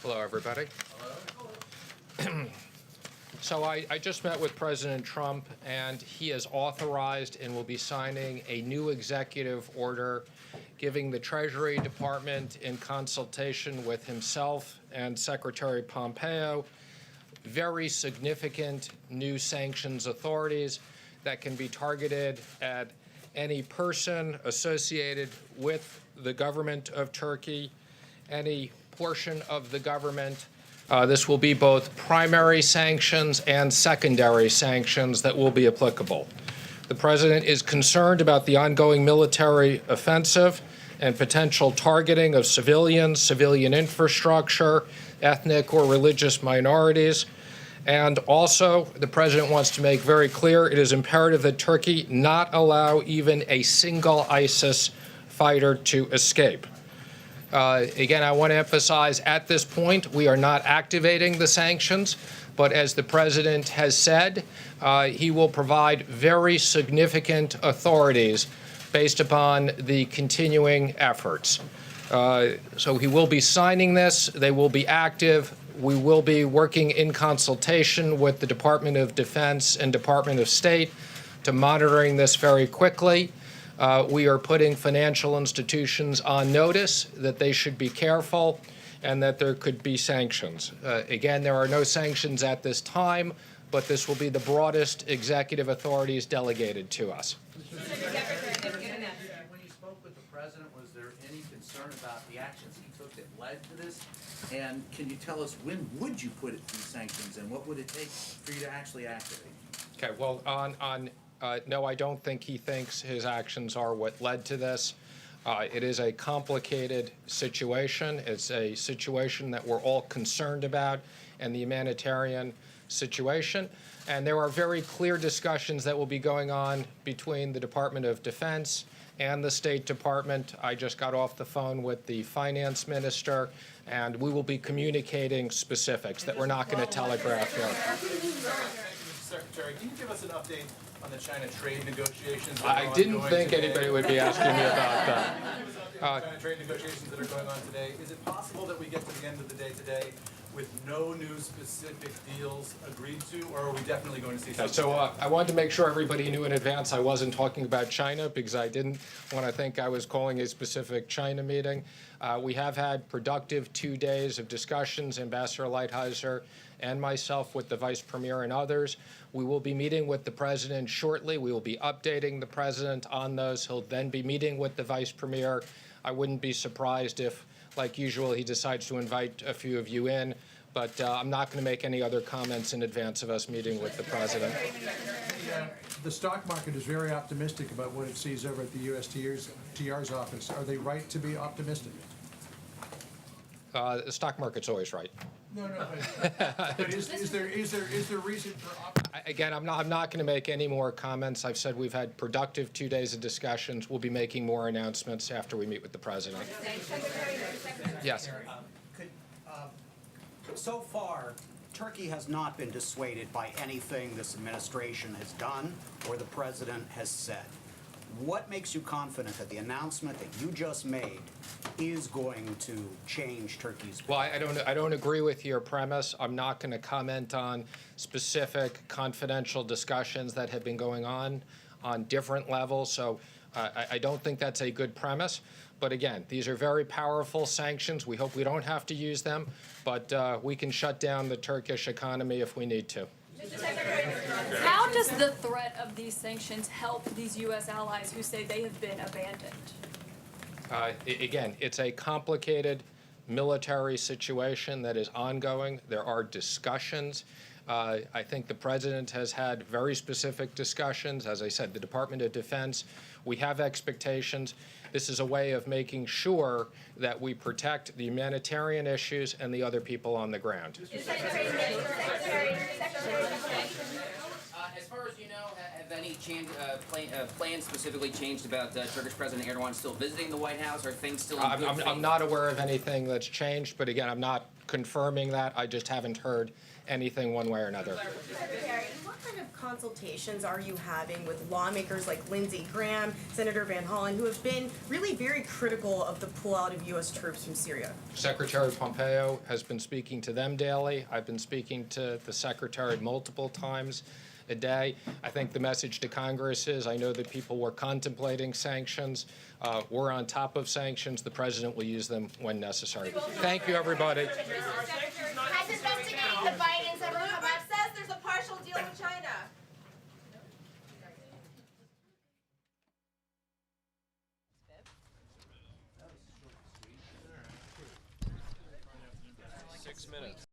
Hello, everybody. So I just met with President Trump, and he has authorized and will be signing a new executive order giving the Treasury Department, in consultation with himself and Secretary Pompeo, very significant new sanctions authorities that can be targeted at any person associated with the government of Turkey, any portion of the government. This will be both primary sanctions and secondary sanctions that will be applicable. The president is concerned about the ongoing military offensive and potential targeting of civilians, civilian infrastructure, ethnic or religious minorities. And also, the president wants to make very clear it is imperative that Turkey not allow even a single ISIS fighter to escape. Again, I want to emphasize at this point, we are not activating the sanctions, but as the president has said, he will provide very significant authorities based upon the continuing efforts. So he will be signing this. They will be active. We will be working in consultation with the Department of Defense and Department of State to monitoring this very quickly. We are putting financial institutions on notice that they should be careful and that there could be sanctions. Again, there are no sanctions at this time, but this will be the broadest executive authorities delegated to us. When you spoke with the president, was there any concern about the actions he took that led to this? And can you tell us when would you put these sanctions and what would it take for you to actually activate? Okay, well, no, I don't think he thinks his actions are what led to this. It is a complicated situation. It's a situation that we're all concerned about, and the humanitarian situation. And there are very clear discussions that will be going on between the Department of Defense and the State Department. I just got off the phone with the finance minister, and we will be communicating specifics that we're not going to telegraph here. Secretary, can you give us an update on the China trade negotiations? I didn't think anybody would be asking me about that. China trade negotiations that are going on today. Is it possible that we get to the end of the day today with no new specific deals agreed to, or are we definitely going to see something? So I wanted to make sure everybody knew in advance I wasn't talking about China because I didn't want to think I was calling a specific China meeting. We have had productive 2 days of discussions, Ambassador Lighthizer and myself with the Vice Premier and others. We will be meeting with the President shortly. We will be updating the President on those. He'll then be meeting with the Vice Premier. I wouldn't be surprised if, like usual, he decides to invite a few of you in, but I'm not going to make any other comments in advance of us meeting with the President. The stock market is very optimistic about what it sees over at the USTR's office. Are they right to be optimistic? The stock market's always right. No. But is there reason for optimism? Again, I'm not going to make any more comments. I've said we've had productive 2 days of discussions. We'll be making more announcements after we meet with the President. Yes. So far, Turkey has not been dissuaded by anything this administration has done or the president has said. What makes you confident that the announcement that you just made is going to change Turkey's? Well, I don't agree with your premise. I'm not going to comment on specific confidential discussions that have been going on different levels. So I don't think that's a good premise. But again, these are very powerful sanctions. We hope we don't have to use them, but we can shut down the Turkish economy if we need to. How does the threat of these sanctions help these U.S. allies who say they have been abandoned? Again, it's a complicated military situation that is ongoing. There are discussions. I think the president has had very specific discussions. As I said, the Department of Defense, we have expectations. This is a way of making sure that we protect the humanitarian issues and the other people on the ground. As far as you know, have Have any plans specifically changed about Turkish President Erdogan still visiting the White House? Are things still in good faith? I'm not aware of anything that's changed, but again, I'm not confirming that. I just haven't heard anything one way or another. Secretary, what kind of consultations are you having with lawmakers like Lindsey Graham, Senator Van Hollen, who have been really very critical of the pullout of U.S. troops from Syria? Secretary Pompeo has been speaking to them daily. I've been speaking to the Secretary multiple times a day. I think the message to Congress is, I know that people were contemplating sanctions. We're on top of sanctions. The President will use them when necessary. Thank you, everybody. Has investigating the Bidens ever come up? Says there's a partial deal with China.